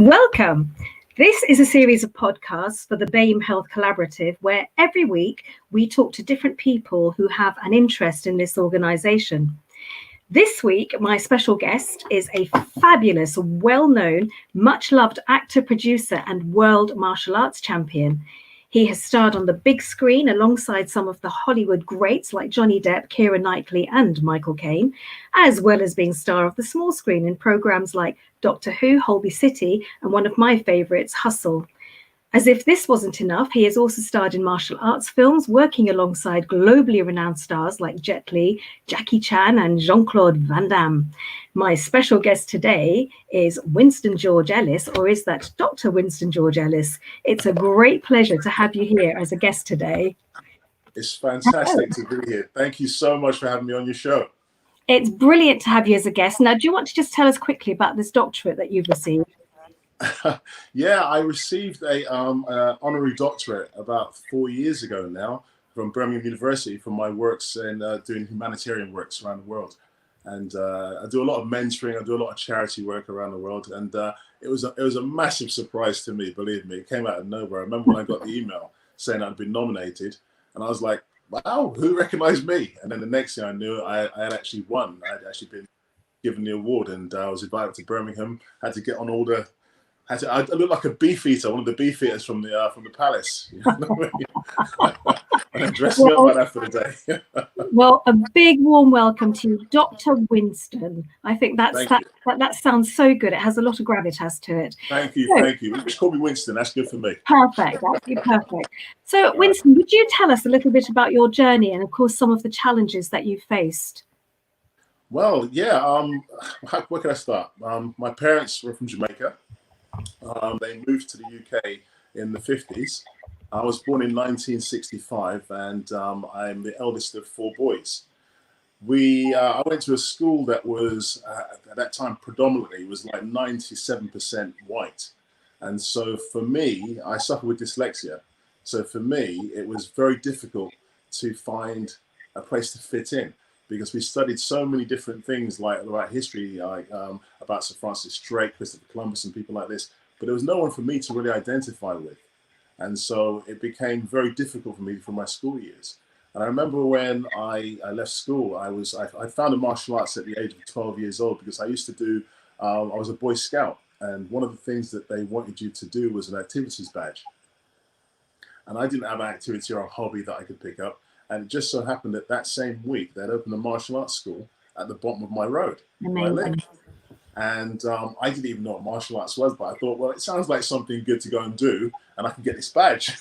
Welcome. This is a series of podcasts for the BAME Health Collaborative, where every week we talk to different people who have an interest in this organisation. This week, my special guest is a fabulous, well-known, much-loved actor, producer, and world martial arts champion. He has starred on the big screen alongside some of the Hollywood greats like Johnny Depp, Keira Knightley, and Michaelene, as well as being star of the small screen in programs like Doctor Who, Holby City, and one of my favourites, Hustle. As if this wasn't enough, he has also starred in martial arts films, working alongside globally renowned stars like Jet Li, Jackie Chan, and Jean-Claude Van Damme. My special guest today is Winston George Ellis, or is that Dr. Winston George Ellis? It's a great pleasure to have you here as a guest today. It's fantastic to be here. Thank you so much for having me on your show. It's brilliant to have you as a guest. Now, do you want to just tell us quickly about this doctorate that you've received? Yeah, I received a honorary doctorate about 4 years ago now from Birmingham University for my works in doing humanitarian works around the world. And I do a lot of mentoring, I do a lot of charity work around the world. And it was a massive surprise to me, believe me. It came out of nowhere. I remember when I got the email saying I'd been nominated, and I was like, wow, who recognized me? And then the next thing I knew, I had actually won. I had actually been given the award, and I was invited to Birmingham, had to get on all the I look like a beefeater, one of the beefeaters from the palace. You know? And then dressing up like that for the day. Well, a big warm welcome to you, Dr. Winston. I think that sounds so good. It has a lot of gravitas to it. Thank you, thank you. Just call me Winston. That's good for me. Perfect, absolutely perfect. So, Winston, would you tell us a little bit about your journey and, of course, some of the challenges that you faced? Well, yeah. Where can I start? My parents were from Jamaica. They moved to the UK in the 50s. I was born in 1965, and I'm the eldest of four boys. I went to a school that was, at that time, predominantly was like 97% white. And so for me, I suffer with dyslexia. So for me, it was very difficult to find a place to fit in, because we studied so many different things like history, about Sir Francis Drake, Christopher Columbus, and people like this. But there was no one for me to really identify with. And so it became very difficult for me for my school years. And I remember when I left school, I found the martial arts at the age of 12 years old, because I used to do, I was a Boy Scout. And one of the things that they wanted you to do was an activities badge. And I didn't have an activity or a hobby that I could pick up. And it just so happened that that same week, they'd opened a martial arts school at the bottom of my road where I lived. And I didn't even know what martial arts was, but I thought, well, it sounds like something good to go and do, and I can get this badge.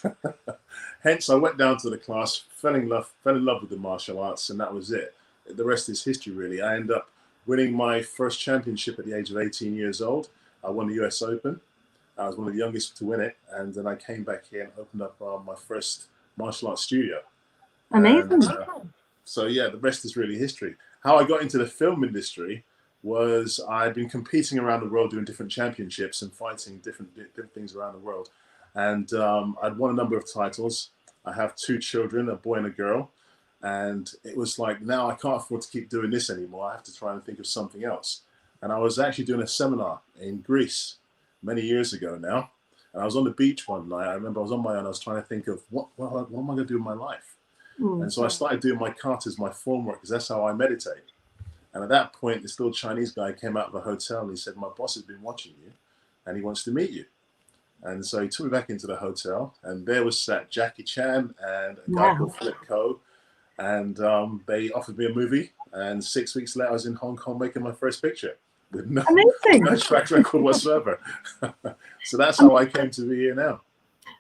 Hence, I went down to the class, fell in love with the martial arts, and that was it. The rest is history, really. I ended up winning my first championship at the age of 18 years old. I won the US Open. I was one of the youngest to win it, and then I came back here and opened up my first martial arts studio. Amazing. And, so yeah, the rest is really history. How I got into the film industry was I'd been competing around the world doing different championships and fighting different things around the world. And I'd won a number of titles. I have two children, a boy and a girl. And it was like, now I can't afford to keep doing this anymore. I have to try and think of something else. And I was actually doing a seminar in Greece many years ago now. And I was on the beach one night. I remember I was on my own. I was trying to think of what am I going to do in my life? And so I started doing my katas, my form work, because that's how I meditate. And at that point, this little Chinese guy came out of a hotel and he said, my boss has been watching you and he wants to meet you. And so he took me back into the hotel, and there was sat Jackie Chan and a guy called Philip Ko. And they offered me a movie. And 6 weeks later, I was in Hong Kong making my first picture with no track record whatsoever. So that's how I came to be here now.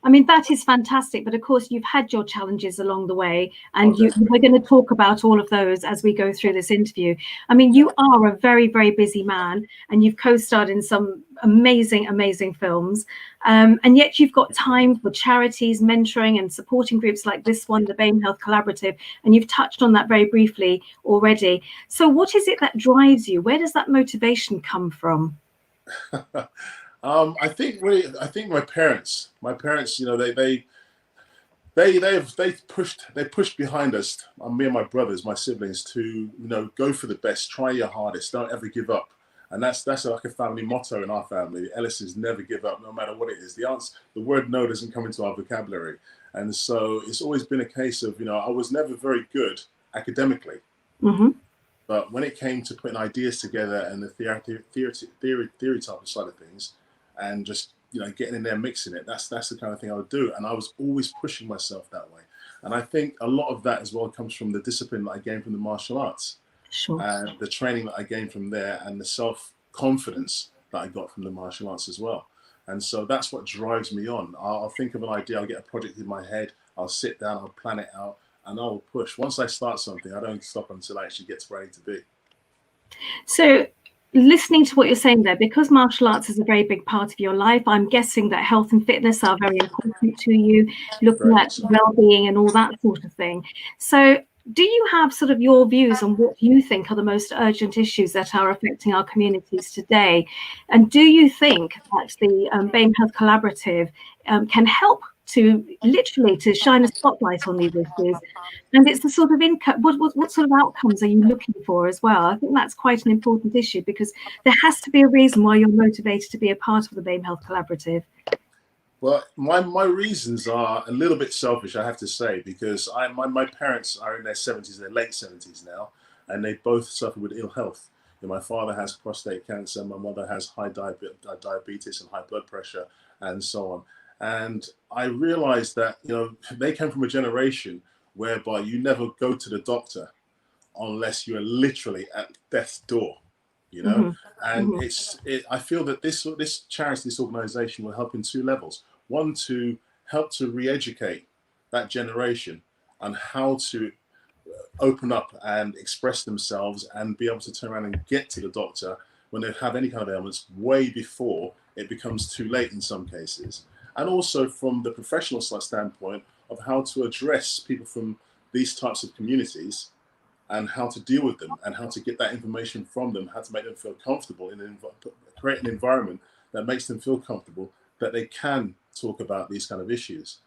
I mean, that is fantastic. But of course, you've had your challenges along the way, and we're going to talk about all of those as we go through this interview. I mean, you are a very, very busy man, and you've co-starred in some amazing, amazing films. And yet you've got time for charities, mentoring and supporting groups like this one, the BAME Health Collaborative. And you've touched on that very briefly already. So what is it that drives you? Where does that motivation come from? I think my parents, you know, they pushed behind us, me and my brothers, my siblings, to, you know, go for the best, try your hardest, don't ever give up. And that's like a family motto in our family. Ellis is never give up, no matter what it is. The word no doesn't come into our vocabulary. And so it's always been a case of, I was never very good academically. Mm-hmm. But when it came to putting ideas together and the theory type of side of things, and just getting in there, mixing it, that's the kind of thing I would do. And I was always pushing myself that way. And I think a lot of that as well comes from the discipline that I gained from the martial arts. Sure. And the training that I gained from there, and the self-confidence that I got from the martial arts as well. And so that's what drives me on. I'll think of an idea, I'll get a project in my head, I'll sit down, I'll plan it out, and I'll push. Once I start something, I don't stop until I actually get to where I need to be. So listening to what you're saying there, because martial arts is a very big part of your life, I'm guessing that health and fitness are very important to you, looking at well-being and all that sort of thing. So do you have sort of your views on what you think are the most urgent issues that are affecting our communities today? And do you think that the BAME Health Collaborative can help to literally to shine a spotlight on these issues? And it's the sort of what sort of outcomes are you looking for as well? I think that's quite an important issue, because there has to be a reason why you're motivated to be a part of the BAME Health Collaborative. Well, my reasons are a little bit selfish, I have to say, because my parents are in their 70s, their late 70s now, and they both suffer with ill health. My father has prostate cancer, my mother has high diabetes and high blood pressure, and so on. And I realized that, they came from a generation whereby you never go to the doctor unless you're literally at death's door, Mm-hmm. And Mm-hmm. I feel that this charity, this organization will help in two levels. One, to help to re-educate that generation on how to open up and express themselves and be able to turn around and get to the doctor when they have any kind of ailments way before it becomes too late in some cases. And also from the professional standpoint of how to address people from these types of communities and how to deal with them and how to get that information from them, how to make them feel comfortable, create an environment that makes them feel comfortable, that they can talk about these kind of issues.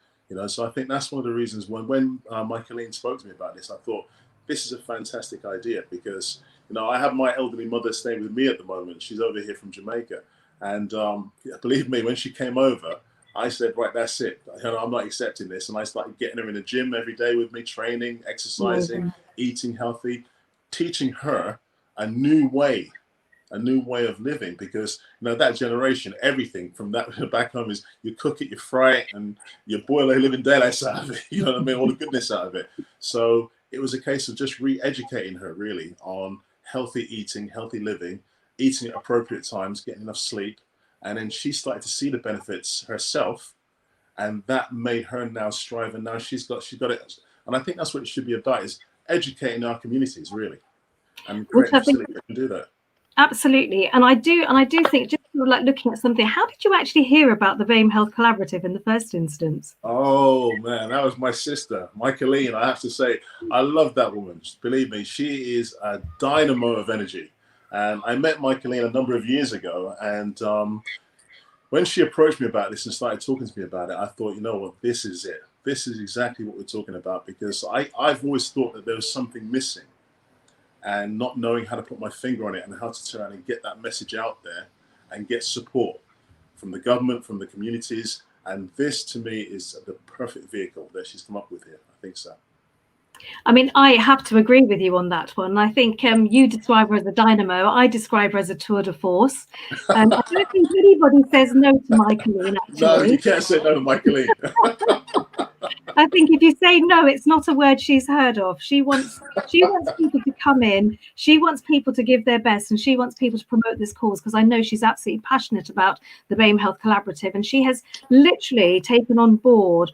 So I think that's one of the reasons when Michaelene spoke to me about this, I thought this is a fantastic idea, because I have my elderly mother staying with me at the moment. She's over here from Jamaica, and believe me, when she came over, I said, right, that's it. I'm not accepting this. And I started getting her in the gym every day with me, training, exercising, eating healthy, teaching her a new way of living, because that generation, everything from that back home is you cook it, you fry it, and you boil a living daylights out of it. You know what I mean? All the goodness out of it. So it was a case of just re-educating her really on healthy eating, healthy living, eating at appropriate times, getting enough sleep. And then she started to see the benefits herself, and that made her now strive. And now she's got it. And I think that's what it should be about, is educating our communities really, and creating facilities that can do that. Absolutely. And I do think, just like looking at something, how did you actually hear about the BAME Health Collaborative in the first instance? Oh man, that was my sister, Michaelene. I have to say, I love that woman. Believe me, she is a dynamo of energy. And I met Michaelene a number of years ago, and when she approached me about this and started talking to me about it, I thought, you know what, this is it. This is exactly what we're talking about, because I've always thought that there was something missing, and not knowing how to put my finger on it and how to turn around and get that message out there and get support from the government, from the communities. And this, to me, is the perfect vehicle that she's come up with here. I think so. I mean, I have to agree with you on that one. I think you describe her as a dynamo. I describe her as a tour de force. I don't think anybody says no to Michaelene, actually. No, you can't say no to Michaelene. I think if you say no, it's not a word she's heard of. She wants people to come in. She wants people to give their best, and she wants people to promote this cause, because I know she's absolutely passionate about the BAME Health Collaborative, and she has literally taken on board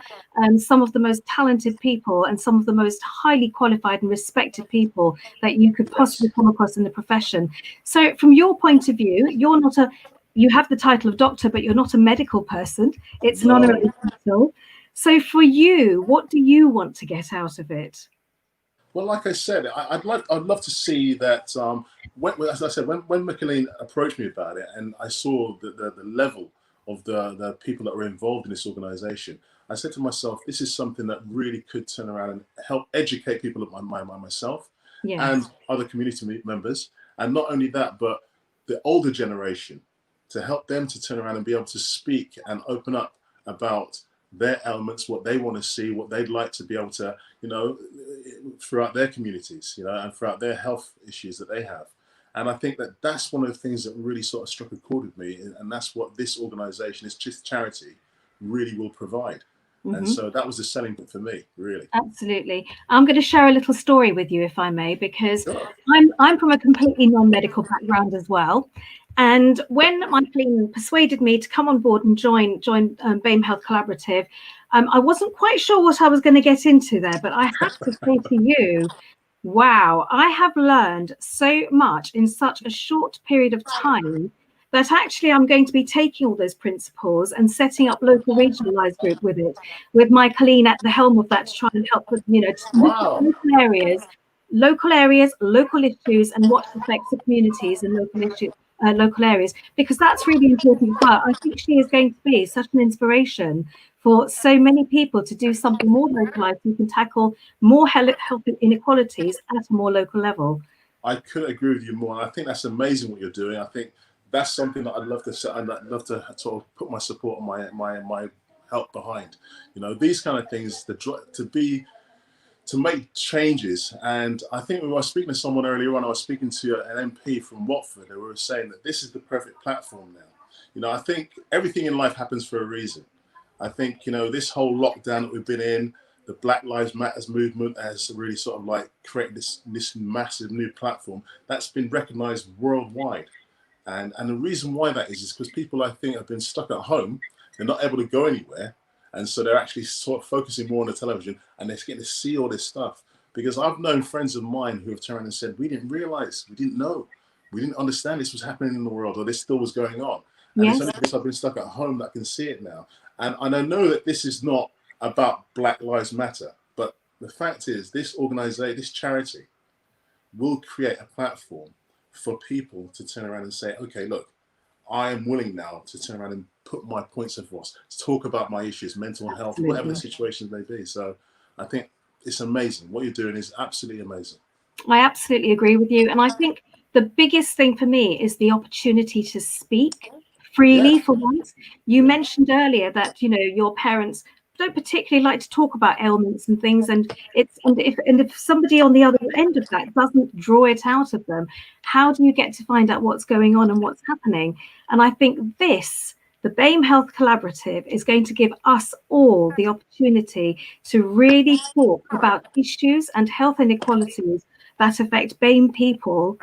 some of the most talented people and some of the most highly qualified and respected people that you could possibly come across in the profession. So from your point of view, you have the title of doctor, but you're not a medical person. It's an honorary title. So for you, what do you want to get out of it? Well, like I said, I'd love to see that. As I said, when Michaelene approached me about it, and I saw the level of the people that were involved in this organization, I said to myself, this is something that really could turn around and help educate people like myself and other community members. And not only that, but the older generation, to help them to turn around and be able to speak and open up about their elements, what they want to see, what they'd like to be able to, throughout their communities, and throughout their health issues that they have. And I think that that's one of the things that really sort of struck a chord with me. And that's what this organization, this just charity, really will provide. And so that was the selling point for me, really. Absolutely. I'm going to share a little story with you, if I may, because Sure. I'm from a completely non-medical background as well. And when Michaelene persuaded me to come on board and join BAME Health Collaborative, I wasn't quite sure what I was going to get into there, but I have to say to you, wow, I have learned so much in such a short period of time that actually I'm going to be taking all those principles and setting up local regionalised group with it, with Michaelene at the helm of that, to try and help with, to look at local areas, local issues, and what affects the communities and local areas, because that's really important as well. I think she is going to be such an inspiration for so many people to do something more localized who can tackle more health inequalities at a more local level. I couldn't agree with you more. And I think that's amazing what you're doing. I think that's something that I'd love to sort of put my support and my help behind. These kind of things, to make changes. And I think when I was speaking to someone earlier on, I was speaking to an MP from Watford, and we were saying that this is the perfect platform now. I think everything in life happens for a reason. I think, this whole lockdown that we've been in, the Black Lives Matters movement has really sort of like created this massive new platform that's been recognized worldwide. And the reason why that is because people, I think, have been stuck at home. They're not able to go anywhere. And so they're actually sort of focusing more on the television, and they're getting to see all this stuff. Because I've known friends of mine who have turned and said, we didn't realize, we didn't know, we didn't understand this was happening in the world, or this still was going on. And it's only because I've been stuck at home that I can see it now. And I know that this is not about Black Lives Matter, but the fact is this organization, this charity, will create a platform for people to turn around and say, okay, look, I am willing now to turn around and put my points of voice, to talk about my issues, mental health, whatever the situations may be. So I think it's amazing. What you're doing is absolutely amazing. I absolutely agree with you. And I think the biggest thing for me is the opportunity to speak freely for once. You mentioned earlier that, your parents don't particularly like to talk about ailments and things, and if somebody on the other end of that doesn't draw it out of them, how do you get to find out what's going on and what's happening? And I think the BAME Health Collaborative is going to give us all the opportunity to really talk about issues and health inequalities that affect BAME people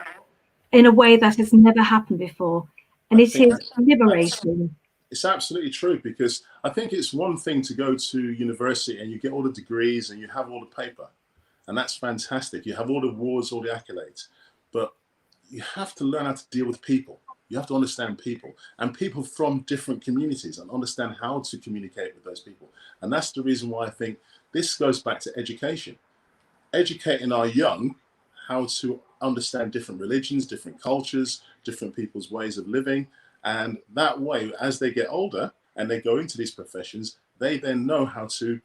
in a way that has never happened before. And it is liberating. It's absolutely true, because I think it's one thing to go to university and you get all the degrees and you have all the paper, and that's fantastic. You have all the awards, all the accolades, but you have to learn how to deal with people. You have to understand people, and people from different communities, and understand how to communicate with those people. And that's the reason why I think this goes back to education. Educating our young how to understand different religions, different cultures, different people's ways of living. And that way, as they get older and they go into these professions, they then know how to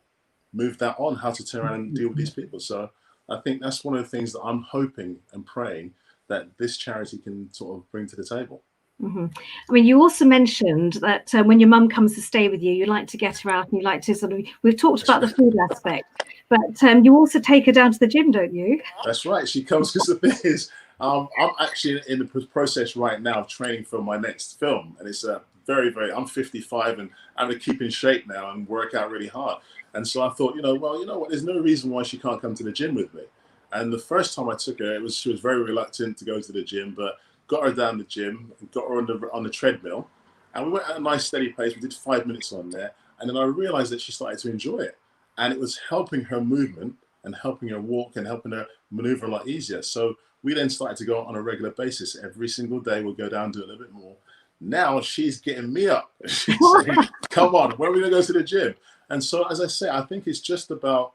move that on, how to turn around and deal with these people. So I think that's one of the things that I'm hoping and praying that this charity can sort of bring to the table. I mean, you also mentioned that when your mum comes to stay with you, you like to get her out and you like to we've talked about the food aspect, but you also take her down to the gym, don't you? That's right. She comes, because the thing is, I'm actually in the process right now of training for my next film. And it's I'm 55 and I'm going to keep in shape now and work out really hard. And so I thought, what, there's no reason why she can't come to the gym with me. And the first time I took her, she was very reluctant to go to the gym, but got her down the gym, got her on the treadmill, and we went at a nice steady pace. We did 5 minutes on there, and then I realized that she started to enjoy it, and it was helping her movement and helping her walk and helping her maneuver a lot easier. So we then started to go on a regular basis. Every single day we'll go down, do a little bit more. Now she's getting me up. She's saying, come on, when are we going to go to the gym? And so, as I say, I think it's just about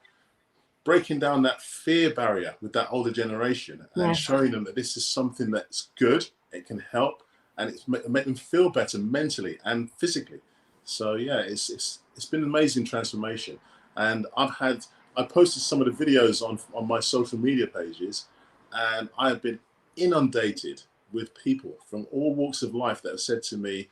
breaking down that fear barrier with that older generation and showing them that this is something that's good, it can help, and it's make them feel better mentally and physically. So yeah, it's been an amazing transformation. And I posted some of the videos on my social media pages, and I have been inundated with people from all walks of life that have said to me,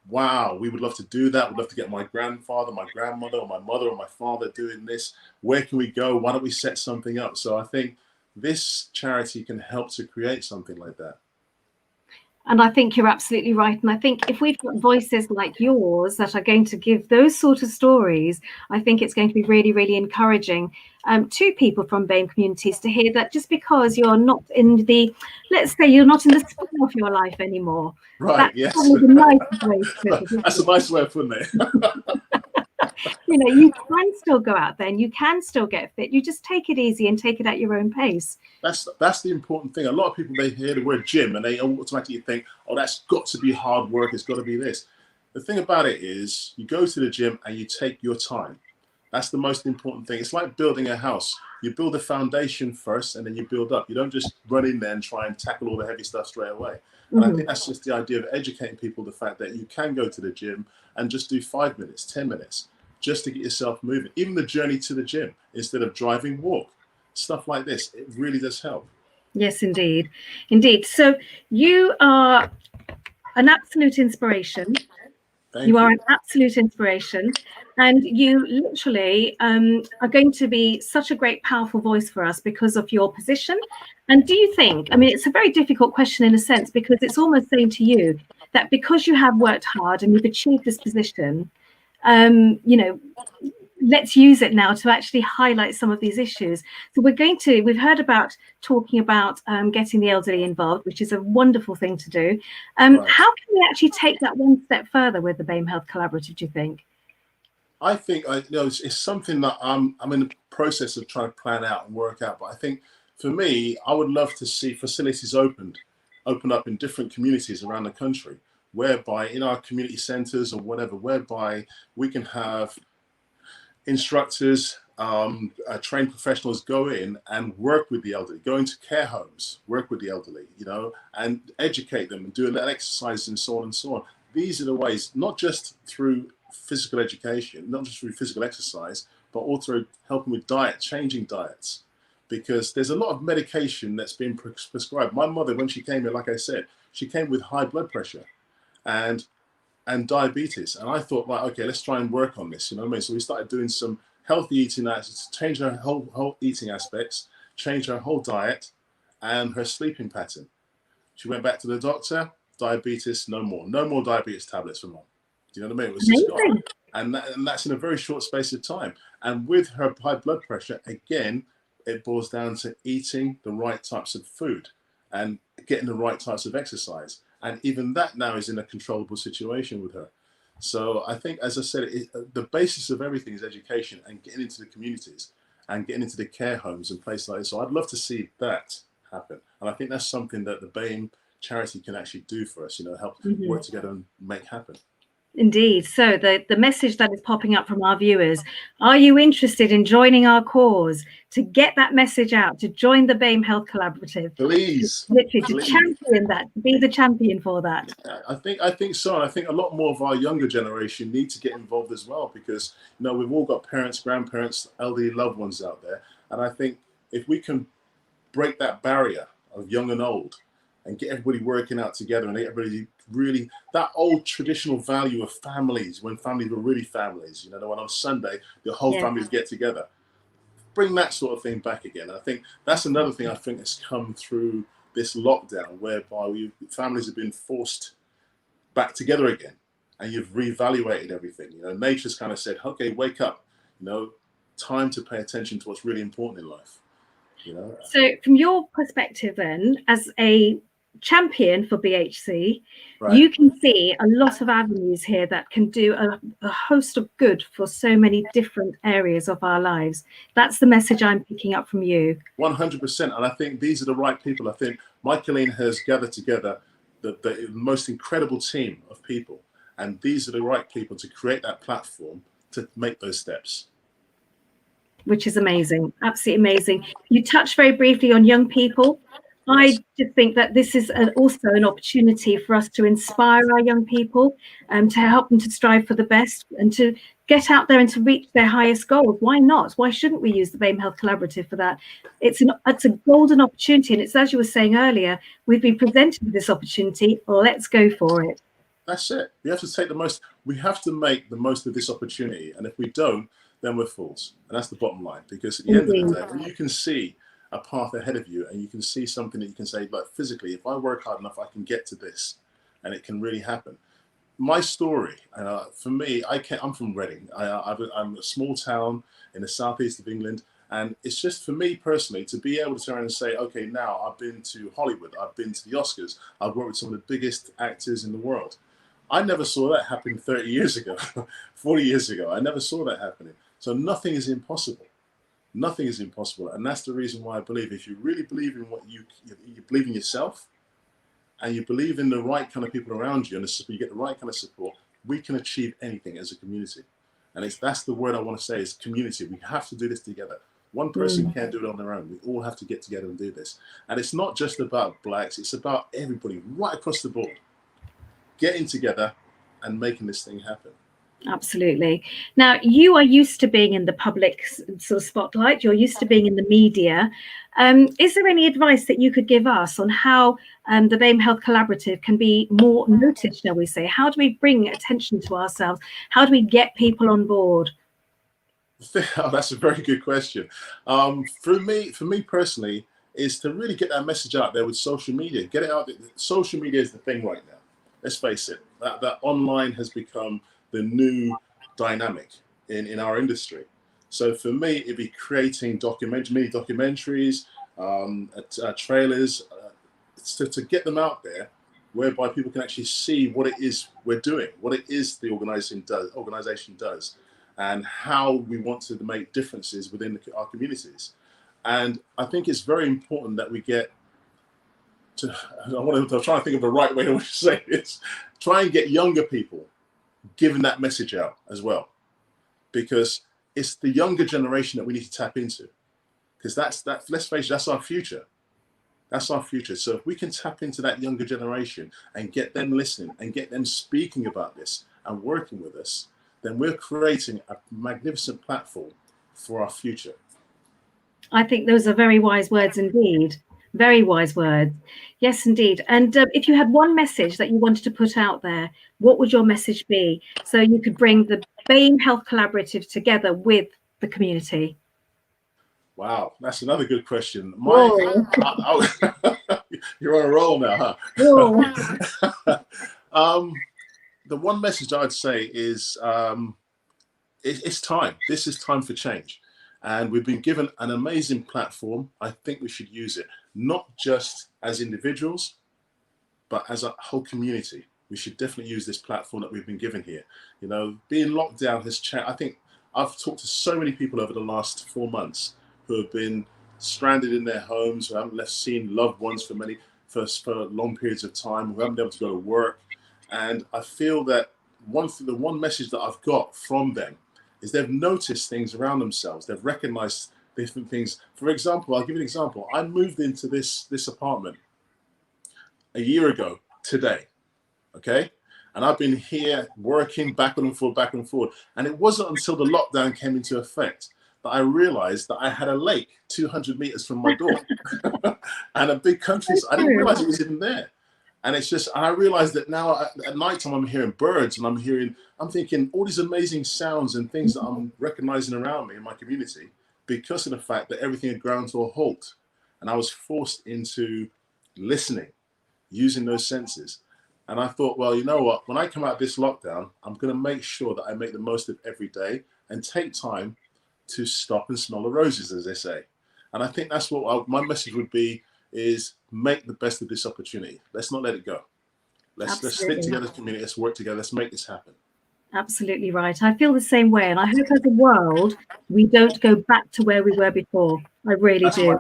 wow, we would love to do that. We'd love to get my grandfather, my grandmother, or my mother, or my father doing this. Where can we go? Why don't we set something up? So I think this charity can help to create something like that. And I think you're absolutely right. And I think if we've got voices like yours that are going to give those sort of stories, I think it's going to be really, really encouraging to people from BAME communities to hear that just because you're not in the, let's say you're not in the spin of your life anymore. Right, That's yes. probably the nicest way to put it. That's a nice way of putting it. You know, you can still go out there and you can still get fit. You just take it easy and take it at your own pace. That's the important thing. A lot of people, they hear the word gym and they automatically think, oh, that's got to be hard work. It's got to be this. The thing about it is you go to the gym and you take your time. That's the most important thing. It's like building a house. You build a foundation first and then you build up. You don't just run in there and try and tackle all the heavy stuff straight away. And I think that's just the idea of educating people, the fact that you can go to the gym and just do 5 minutes, 10 minutes, just to get yourself moving. Even the journey to the gym, instead of driving, walk. Stuff like this, it really does help. Yes, indeed. Indeed. So you are an absolute inspiration. You are an absolute inspiration. And you literally are going to be such a great, powerful voice for us because of your position. And do you think, I mean, it's a very difficult question in a sense, because it's almost saying to you that because you have worked hard and you've achieved this position, you know, let's use it now to actually highlight some of these issues. So we've heard about talking about getting the elderly involved, which is a wonderful thing to do. Right. How can we actually take that one step further with the BAME Health Collaborative, do you think? I think it's something that I'm in the process of trying to plan out and work out. But I think for me, I would love to see facilities open up in different communities around the country, whereby in our community centres or whatever, whereby we can have instructors, trained professionals go in and work with the elderly, go into care homes, work with the elderly, you know, and educate them and do that exercise and so on and so on. These are the ways, not just through physical education, not just through physical exercise, but also helping with diet, changing diets, because there's a lot of medication that's been prescribed. My mother, when she came in, like I said, she came with high blood pressure and diabetes. And I thought, right, okay, let's try and work on this, you know what I mean? So we started doing some healthy eating, change her whole eating aspects, change her whole diet and her sleeping pattern. She went back to the doctor, diabetes, no more diabetes tablets for mom. Do you know what I mean? It was just gone. And that's in a very short space of time. And with her high blood pressure, again, it boils down to eating the right types of food and getting the right types of exercise. And even that now is in a controllable situation with her. So I think, as I said, the basis of everything is education and getting into the communities and getting into the care homes and places like this. So I'd love to see that happen. And I think that's something that the BAME charity can actually do for us, you know, help work together and make happen. Indeed. So the message that is popping up from our viewers, are you interested in joining our cause to get that message out, to join the BAME Health Collaborative? Please. Literally, to champion that, to be the champion for that. I think so. And I think a lot more of our younger generation need to get involved as well, because, you know, we've all got parents, grandparents, elderly loved ones out there. And I think if we can break that barrier of young and old and get everybody working out together and everybody really, that old traditional value of families, when families were really families, you know, when on Sunday, the whole family would get together. Bring that sort of thing back again. I think that's another thing I think has come through this lockdown, whereby families have been forced back together again, and you've reevaluated everything. You know, nature's kind of said, okay, wake up, you know, time to pay attention to what's really important in life. You know? So from your perspective then, as a champion for BHC, right, you can see a lot of avenues here that can do a host of good for so many different areas of our lives. That's the message I'm picking up from you. 100%. And I think these are the right people. I think Michaelene has gathered together the most incredible team of people. And these are the right people to create that platform to make those steps. Which is amazing. Absolutely amazing. You touched very briefly on young people. I just think that this is also an opportunity for us to inspire our young people, to help them to strive for the best and to get out there and to reach their highest goals. Why not? Why shouldn't we use the BAME Health Collaborative for that? It's a golden opportunity, and it's, as you were saying earlier, we've been presented with this opportunity. Let's go for it. That's it. We have to take the most. We have to make the most of this opportunity, and if we don't, then we're fools. And that's the bottom line. Because at the end of the day, when you can see a path ahead of you, and you can see something that you can say, like physically, if I work hard enough, I can get to this, and it can really happen. My story, for me, I'm from Reading. I'm a small town in the southeast of England, and it's just for me personally to be able to turn around and say, okay, now I've been to Hollywood, I've been to the Oscars, I've worked with some of the biggest actors in the world. I never saw that happen 30 years ago, 40 years ago. I never saw that happening. So nothing is impossible. Nothing is impossible, and that's the reason why I believe if you really believe in what you believe in yourself, and you believe in the right kind of people around you, and you get the right kind of support, we can achieve anything as a community. And that's the word I want to say is community. We have to do this together. One person can't do it on their own. We all have to get together and do this. And it's not just about blacks. It's about everybody right across the board getting together and making this thing happen. Absolutely. Now, you are used to being in the public sort of spotlight. You're used to being in the media. Is there any advice that you could give us on how the BAME Health Collaborative can be more noticed, shall we say? How do we bring attention to ourselves? How do we get people on board? Oh, that's a very good question. For me personally, is to really get that message out there with social media. Get it out there. Social media is the thing right now. Let's face it. That online has become the new dynamic in our industry. So for me, it'd be creating mini documentaries, trailers, to get them out there, whereby people can actually see what it is we're doing, what it is the organization does, and how we want to make differences within our communities. And I think it's very important that we get to, I'm trying to think of the right way to say this, try and get younger people giving that message out as well, because it's the younger generation that we need to tap into, because let's face it, that's our future. That's our future. So if we can tap into that younger generation and get them listening and get them speaking about this and working with us, then we're creating a magnificent platform for our future. I think those are very wise words indeed. Very wise words. Yes, indeed. And if you had one message that you wanted to put out there, what would your message be? So you could bring the BAME Health Collaborative together with the community. Wow, that's another good question. Whoa. You're on a roll now, huh? The one message I'd say is it's time. This is time for change. And we've been given an amazing platform. I think we should use it, not just as individuals, but as a whole community. We should definitely use this platform that we've been given here. You know, being locked down has changed. I think I've talked to so many people over the last 4 months who have been stranded in their homes, who haven't seen loved ones for long periods of time, who haven't been able to go to work. And I feel that the one message that I've got from them is they've noticed things around themselves. They've recognized different things. For example, I'll give you an example. I moved into this apartment a year ago today, okay? And I've been here working back and forth. And it wasn't until the lockdown came into effect that I realized that I had a lake 200 meters from my door and a big countryside. I didn't realize it was even there. And it's just, I realized that now at nighttime I'm hearing birds and I'm thinking all these amazing sounds and things that I'm recognizing around me in my community because of the fact that everything had ground to a halt. And I was forced into listening, using those senses. And I thought, well, you know what? When I come out of this lockdown, I'm going to make sure that I make the most of every day and take time to stop and smell the roses, as they say. And I think that's what my message would be, is make the best of this opportunity. Let's not let it go. Let's stick together as a community. Let's work together. Let's make this happen. Absolutely right. I feel the same way. And I hope as a world, we don't go back to where we were before. I really do.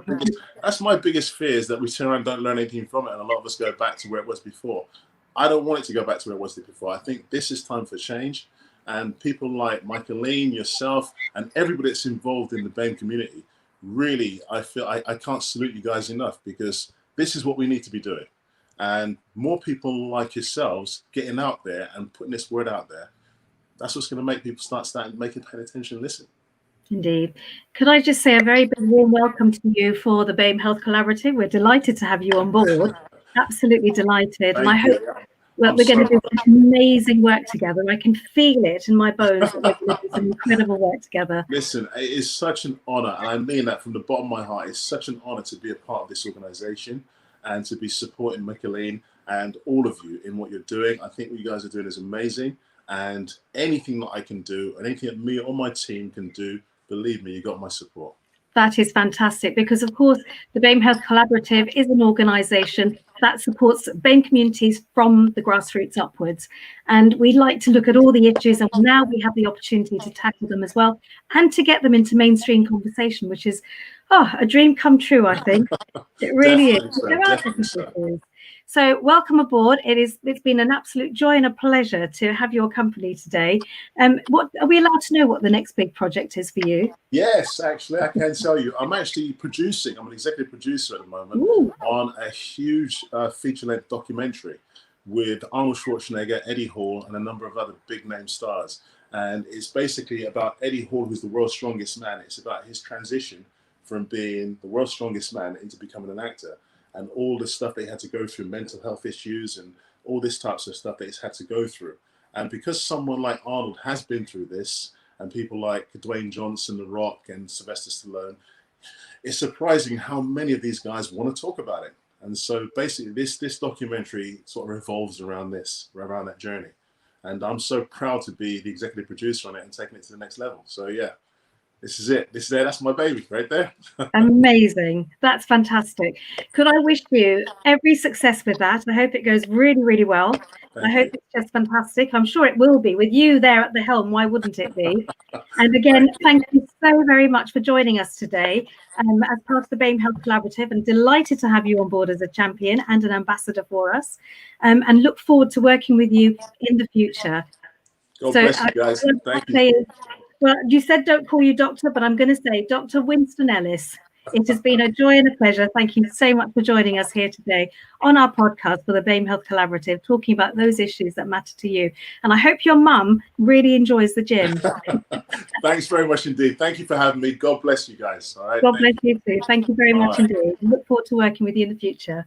That's my biggest fear, is that we turn around and don't learn anything from it. And a lot of us go back to where it was before. I don't want it to go back to where it was before. I think this is time for change. And people like Michaelene, yourself, and everybody that's involved in the BAME community, really, I feel I can't salute you guys enough, because this is what we need to be doing. And more people like yourselves getting out there and putting this word out there that's what's going to make people start making paying attention and listen. Indeed. Could I just say a very big warm welcome to you for the BAME Health Collaborative. We're delighted to have you on board. Absolutely delighted. And I hope we're going to do some amazing work together. I can feel it in my bones that we're going to do some incredible work together. Listen, it is such an honor, and I mean that from the bottom of my heart. It's such an honor to be a part of this organization and to be supporting Michaelene and all of you in what you're doing. I think what you guys are doing is amazing, and anything that I can do and anything that me or my team can do, believe me, you got my support. That is fantastic, because of course the BAME Health Collaborative is an organisation that supports BAME communities from the grassroots upwards, and we like to look at all the issues, and now we have the opportunity to tackle them as well and to get them into mainstream conversation, which is a dream come true. I think it really is. So welcome aboard. It's been an absolute joy and a pleasure to have your company today. What are we allowed to know what the next big project is for you? Yes, actually, I can tell you. I'm actually producing. I'm an executive producer at the moment on a huge feature-length documentary with Arnold Schwarzenegger, Eddie Hall, and a number of other big-name stars. And it's basically about Eddie Hall, who's the world's strongest man. It's about his transition from being the world's strongest man into becoming an actor, and all the stuff they had to go through, mental health issues and all this types of stuff that he's had to go through. And because someone like Arnold has been through this, and people like Dwayne Johnson, The Rock, and Sylvester Stallone, it's surprising how many of these guys want to talk about it. And so basically this documentary sort of revolves around that journey. And I'm so proud to be the executive producer on it and taking it to the next level. So yeah, this is it. That's my baby right there. Amazing. That's fantastic. Could I wish you every success with that? I hope it goes really, really well. I hope it's just fantastic. I'm sure it will be with you there at the helm. Why wouldn't it be? And again, thank you so very much for joining us today as part of the BAME Health Collaborative, and delighted to have you on board as a champion and an ambassador for us, and look forward to working with you in the future. God bless you guys. Thank you. Well, you said don't call you doctor, but I'm going to say Dr. Winston Ellis. It has been a joy and a pleasure. Thank you so much for joining us here today on our podcast for the BAME Health Collaborative, talking about those issues that matter to you. And I hope your mum really enjoys the gym. Thanks very much indeed. Thank you for having me. God bless you guys. All right. God bless you too. Thank you very much indeed. Look forward to working with you in the future.